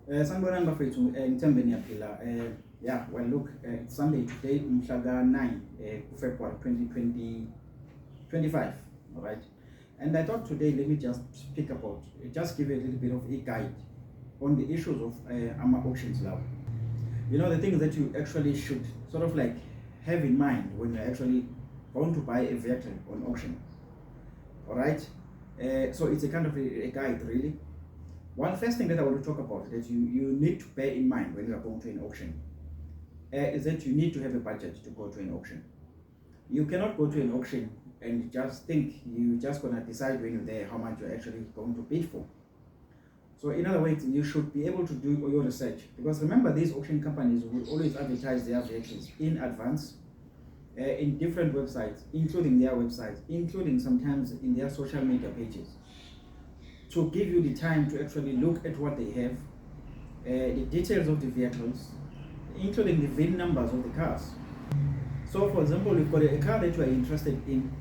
Sanibonani bafethu ngithembe niyaphila. Yeah, well look, it's Sunday today, umhla ka-9 February 2025, all right? And I thought today, let me just speak about, just give you a little bit of a guide on the issues of AMA auctions now. You know, the things that you actually should sort of like have in mind when you're actually going to buy a vehicle on auction, all right? So it's a kind of a guide, really. One first thing that I want to talk about that you need to bear in mind when you are going to an auction is that you need to have a budget to go to an auction. You cannot go to an auction and just think you're just going to decide when you're there how much you're actually going to bid for. So in other words, you should be able to do your research, because remember, these auction companies will always advertise their vehicles in advance in different websites, including their websites, including sometimes in their social media pages, to give you the time to actually look at what they have, the details of the vehicles, including the VIN numbers of the cars. So for example, you've got a car that you are interested in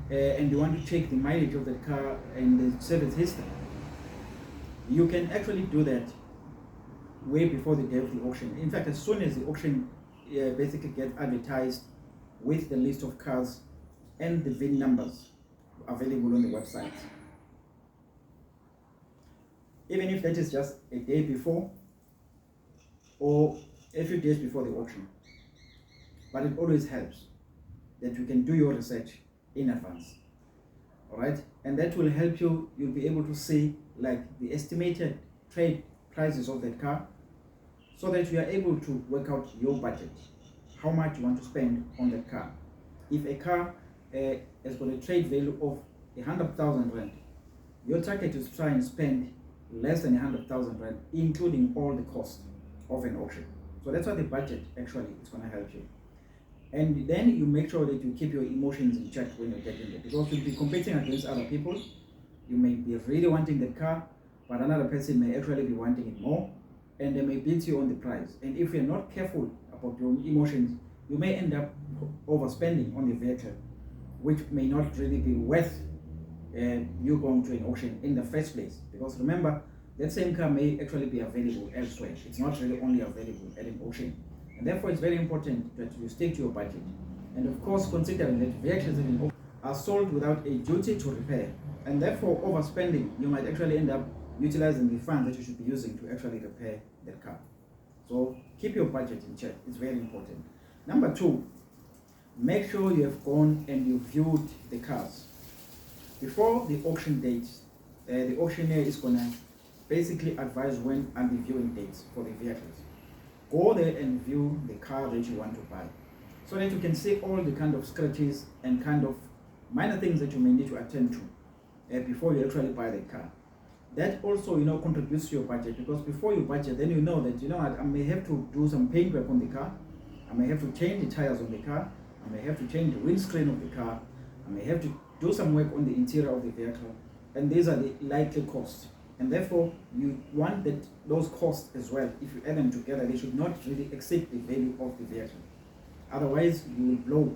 and you want to check the mileage of the car and the service history. You can actually do that way before the day of the auction. In fact, as soon as the auction basically gets advertised with the list of cars and the VIN numbers available on the website. Even if that is just a day before or a few days before the auction. But it always helps that you can do your research in advance. All right? And that will help you. You'll be able to see like the estimated trade prices of that car, so that you are able to work out your budget, how much you want to spend on that car. If a car has got a trade value of 100,000 rand, your target is to try and spend less than 100,000 rand, including all the costs of an auction. So that's what the budget actually is going to help you. And then you make sure that you keep your emotions in check when you're getting there, because you'll be competing against other people. You may be really wanting the car, but another person may actually be wanting it more, and they may beat you on the price. And if you're not careful about your emotions, you may end up overspending on the vehicle, which may not really be worth you going to an auction in the first place. Because remember, that same car may actually be available elsewhere. It's not really only available at an auction. And therefore, it's very important that you stick to your budget. And of course, considering that vehicles in an auction are sold without a duty to repair, and therefore overspending, you might actually end up utilizing the funds that you should be using to actually repair the car. So keep your budget in check. It's very important. Number two, make sure you have gone and you viewed the cars. Before the auction date, the auctioneer is going to basically advise when are the viewing dates for the vehicles. Go there and view the car that you want to buy, so that you can see all the kind of scratches and kind of minor things that you may need to attend to before you actually buy the car. That also, contributes to your budget, because before you budget, then you know that, I may have to do some paint work on the car, I may have to change the tires on the car, I may have to change the windscreen of the car, I may have to do some work on the interior of the vehicle, and these are the likely costs. And therefore, you want that those costs as well, if you add them together, they should not really exceed the value of the vehicle. Otherwise, you will blow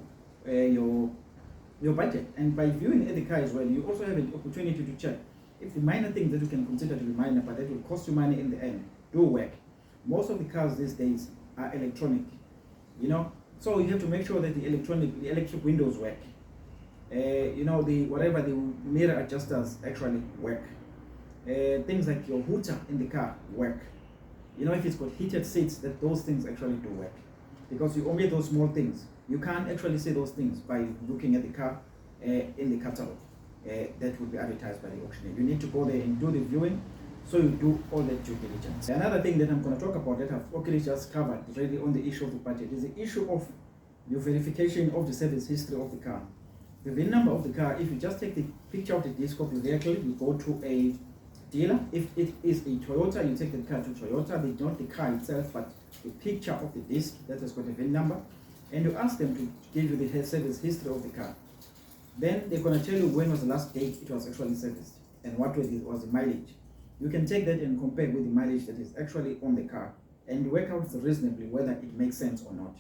your budget. And by viewing the car as well, you also have an opportunity to check if the minor things that you can consider to be minor, but that will cost you money in the end, do work. Most of the cars these days are electronic, so you have to make sure that the electric windows work. The mirror adjusters actually work. Things like your hooter in the car work. If it's got heated seats, that those things actually do work, because you omit those small things. You can't actually see those things by looking at the car in the catalog that will be advertised by the auctioneer. You need to go there and do the viewing, so you do all that due diligence. Another thing that I'm going to talk about that I've already just covered really on the issue of the budget is the issue of your verification of the service history of the car. The VIN number of the car, if you just take the picture of the disc of the vehicle, you go to a dealer. If it is a Toyota, you take the car to Toyota, not the car itself, but the picture of the disc that has got a VIN number, and you ask them to give you the service history of the car. Then they're going to tell you when was the last date it was actually serviced and what was the mileage. You can take that and compare with the mileage that is actually on the car, and work out reasonably whether it makes sense or not.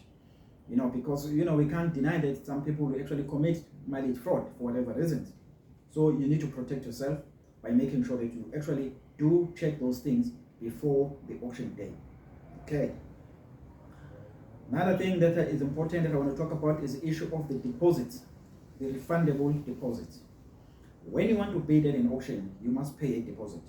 Because we can't deny that some people will actually commit mileage fraud for whatever reasons. So you need to protect yourself by making sure that you actually do check those things before the auction day. Okay. Another thing that is important that I want to talk about is the issue of the deposits, the refundable deposits. When you want to bid at an auction, you must pay a deposit.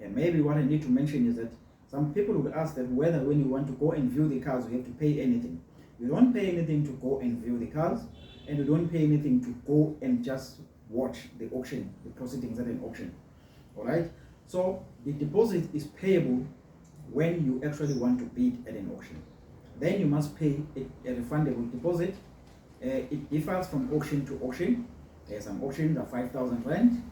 And maybe what I need to mention is that some people will ask that whether when you want to go and view the cars, you have to pay anything. You don't pay anything to go and view the cars, and you don't pay anything to go and just watch the auction, the proceedings at an auction. All right? So the deposit is payable when you actually want to bid at an auction. Then you must pay a refundable deposit. It differs from auction to auction. Some auctions are 5,000 rand.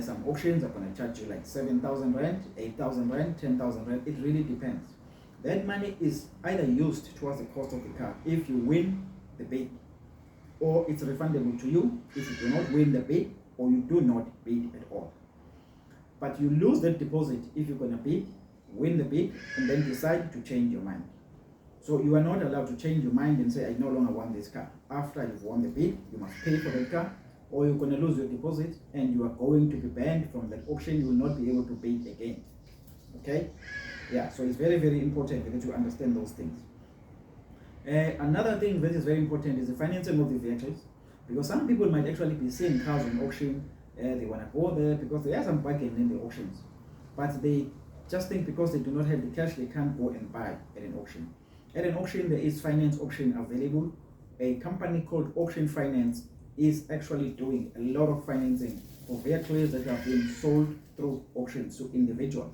Some auctions are going to charge you like 7,000 rand, 8,000 rand, 10,000 rand. It really depends. That money is either used towards the cost of the car if you win the bid, or it's refundable to you if you do not win the bid or you do not bid at all. But you lose that deposit if you're going to bid, win the bid, and then decide to change your mind. So you are not allowed to change your mind and say, I no longer want this car. After you've won the bid, you must pay for that car, or you're going to lose your deposit and you are going to be banned from that auction. You will not be able to bid again. Okay? Yeah, so it's very, very important that you understand those things. Another thing that is very important is the financing of the vehicles, because some people might actually be seeing cars on auction. They want to go there because there are some bargain in the auctions, but they just think because they do not have the cash, they can't go and buy at an auction. At an auction, there is finance option available. A company called Auction Finance is actually doing a lot of financing for vehicles that are being sold through auctions to individuals.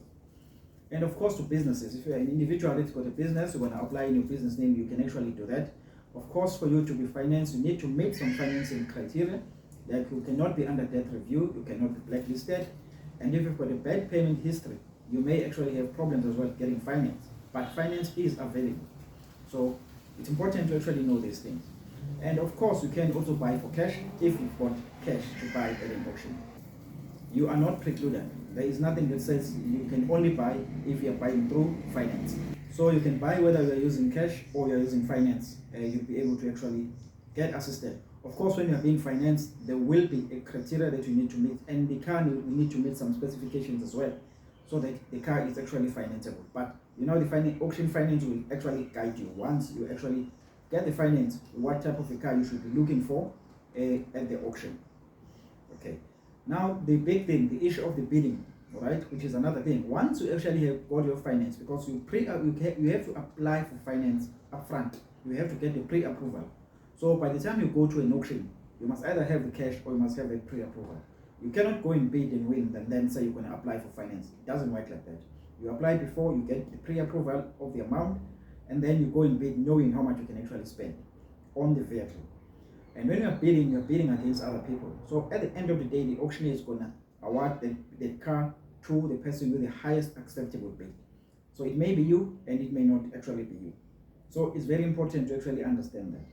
And of course to businesses. If you're an individual that's got a business, you want to apply in your business name, you can actually do that. Of course, for you to be financed, you need to meet some financing criteria. Like you cannot be under debt review, you cannot be blacklisted, and if you've got a bad payment history, you may actually have problems as well getting finance. But finance is available. So it's important to actually know these things. And of course, you can also buy for cash if you've got cash to buy at an auction. You are not precluded. There is nothing that says you can only buy if you are buying through finance. So you can buy whether you're using cash or you're using finance. You'll be able to actually get assisted. Of course, when you're being financed, there will be a criteria that you need to meet, and the car will need to meet some specifications as well, so that the car is actually financeable. But you know, the auction finance will actually guide you once you actually get the finance, what type of a car you should be looking for at the auction. Okay. Now the big thing, the issue of the bidding, all right, which is another thing. Once you actually have got your finance, because you have to apply for finance upfront. You have to get the pre-approval. So by the time you go to an auction, you must either have the cash or you must have a pre-approval. You cannot go and bid and win and then say you're going to apply for finance. It doesn't work like that. You apply before, you get the pre-approval of the amount, and then you go and bid knowing how much you can actually spend on the vehicle. And when you're bidding against other people. So at the end of the day, the auctioneer is going to award the car to the person with the highest acceptable bid. So it may be you and it may not actually be you. So it's very important to actually understand that.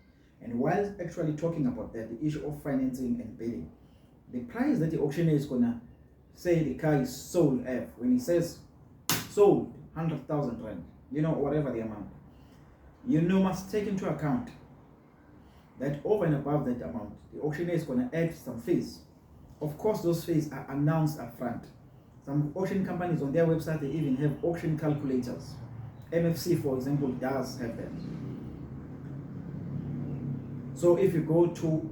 And while actually talking about that, the issue of financing and bidding, the price that the auctioneer is going to say the car is sold at, when he says sold 100,000 rand, you know, whatever the amount, you know, must take into account that over and above that amount, the auctioneer is going to add some fees. Of course, those fees are announced up front. Some auction companies on their website, they even have auction calculators. MFC, for example, does have them. So if you go to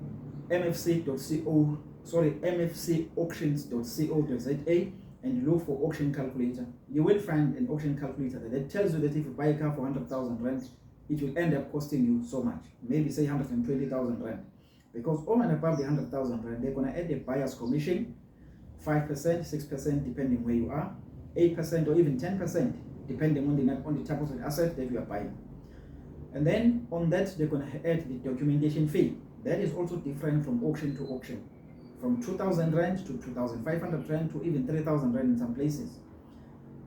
mfcauctions.co.za and you look for auction calculator, you will find an auction calculator that tells you that if you buy a car for 100,000 rand, it will end up costing you so much, maybe say 120,000 rand. Because over and above the 100,000 rand, they're going to add a buyer's commission, 5%, 6%, depending where you are, 8% or even 10%, depending on the type of an asset that you are buying. And then on that, they're going to add the documentation fee. That is also different from auction to auction, from 2,000 rand to 2,500 rand to even 3,000 rand in some places.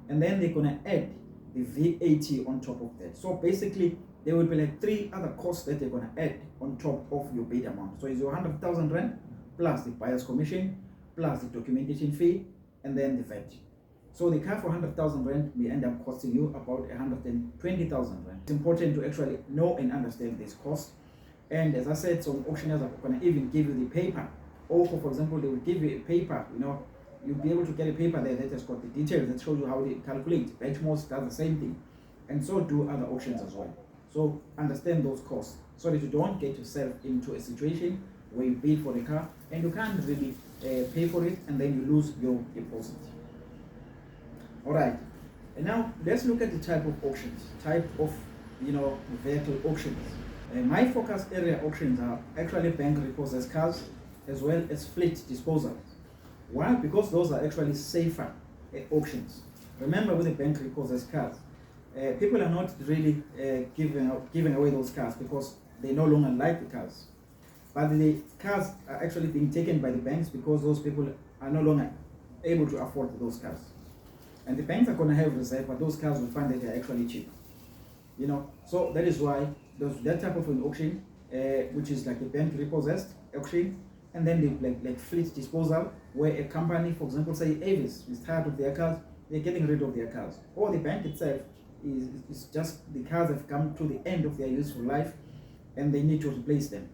And then they're going to add the VAT on top of that. So basically, there will be like 3 other costs that they're going to add on top of your bid amount. So it's your 100,000 rand plus the buyer's commission plus the documentation fee and then the VAT. So the car for 100,000 rand may end up costing you about 120,000 rand. It's important to actually know and understand this cost. And as I said, some auctioneers are going to even give you the paper. Or for example, they will give you a paper, you know, you'll be able to get a paper there that has got the details that shows you how they calculate. Benchmarks does the same thing, and so do other auctions as well. So understand those costs so that you don't get yourself into a situation where you bid for the car and you can't really pay for it, and then you lose your deposit. All right, and now let's look at the type of auctions, vehicle auctions. My focus area auctions are actually bank repossessed cars as well as fleet disposal. Why? Because those are actually safer auctions. Remember, with the bank repossessed cars, people are not really giving away those cars because they no longer like the cars. But the cars are actually being taken by the banks because those people are no longer able to afford those cars. And the banks are going to have reserve, but those cars will find that they're actually cheap. So that is why that type of an auction, which is like a bank repossessed auction, and then the like fleet disposal, where a company, for example, say Avis, is tired of their cars, they're getting rid of their cars. Or the bank itself is just the cars have come to the end of their useful life, and they need to replace them.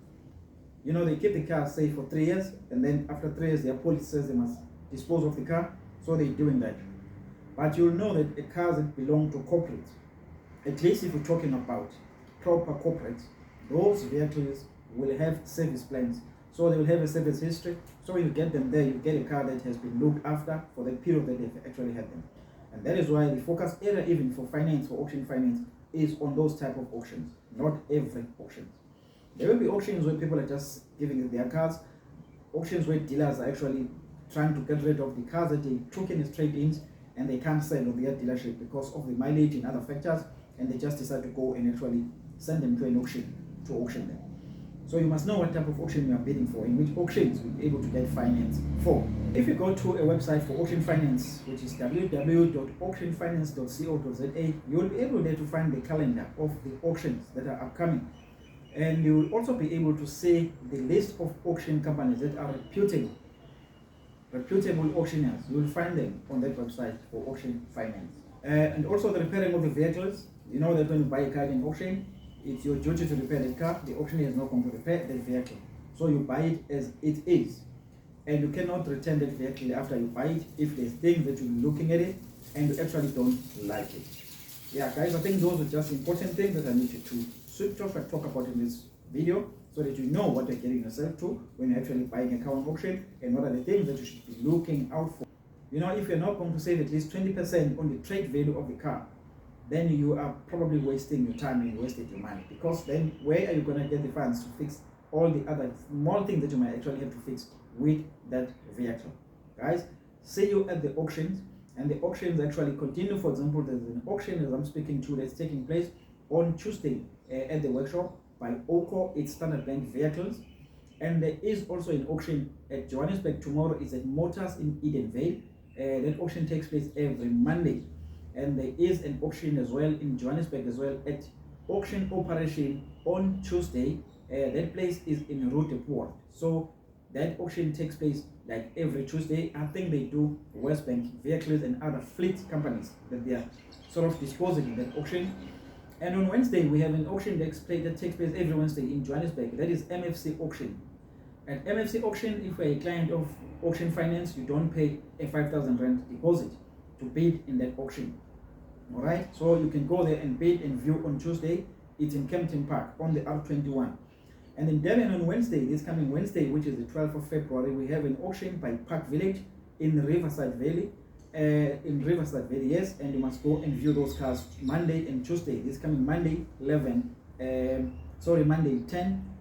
They keep the car, say, for 3 years, and then after 3 years, their policy says they must dispose of the car, so they're doing that. But you'll know that the cars that belong to corporate, at least if you're talking about proper corporates, those vehicles will have service plans. So they will have a service history. So when you get them there, you get a car that has been looked after for the period that they've actually had them. And that is why the focus area, even for finance, for auction finance, is on those type of auctions, not every auction. There will be auctions where people are just giving their cars, auctions where dealers are actually trying to get rid of the cars that they took in as trade-ins and they can't sell on their dealership because of the mileage and other factors, and they just decide to go and actually send them to an auction, to auction them. So you must know what type of auction you are bidding for, in which auctions you'll be able to get finance for. If you go to a website for auction finance, which is www.auctionfinance.co.za, you'll be able there to find the calendar of the auctions that are upcoming. And you will also be able to see the list of auction companies that are reputable auctioneers. You will find them on that website for auction finance. And also the repairing of the vehicles. You know that when you buy a car in auction, it's your duty to repair the car. The auctioneer is not going to repair the vehicle. So you buy it as it is. And you cannot return that vehicle after you buy it if there's things that you're looking at it and you actually don't like it. Yeah, guys, I think those are just important things that I needed to talk about in this video, so that you know what you're getting yourself to when you're actually buying a car on auction and what are the things that you should be looking out for. If you're not going to save at least 20% on the trade value of the car, then you are probably wasting your time and wasting your money, because then where are you going to get the funds to fix all the other small things that you might actually have to fix with that vehicle? Guys, see you at the auctions, and the auctions actually continue. For example, there's an auction as I'm speaking to that's taking place on Tuesday at the workshop by OCO. It's Standard Bank vehicles. And there is also an auction at Johannesburg. Tomorrow is at Motors in Edenvale. That auction takes place every Monday. And there is an auction as well in Johannesburg as well at Auction Operation on Tuesday. That place is in Roodepoort. So that auction takes place like every Tuesday. I think they do Westbank vehicles and other fleet companies that they are sort of disposing in that auction. And on Wednesday, we have an auction that takes place every Wednesday in Johannesburg. That is MFC auction. At MFC auction, if you're a client of auction finance, you don't pay a 5,000 rand deposit to bid in that auction. All right, so you can go there and bid and view on Tuesday. It's in Kempton Park on the R21. And in Durban on Wednesday, this coming Wednesday, which is the 12th of February, we have an auction by Park Village in Riverside Valley. Yes, and you must go and view those cars Monday and Tuesday. This coming Monday 10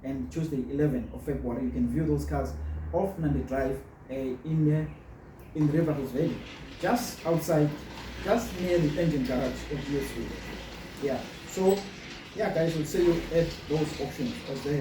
and Tuesday 11 of February. You can view those cars off Nandi Drive in Riverside Valley, just near the engine garage of GSV. Yeah, so yeah, guys, we'll see you at those auctions as they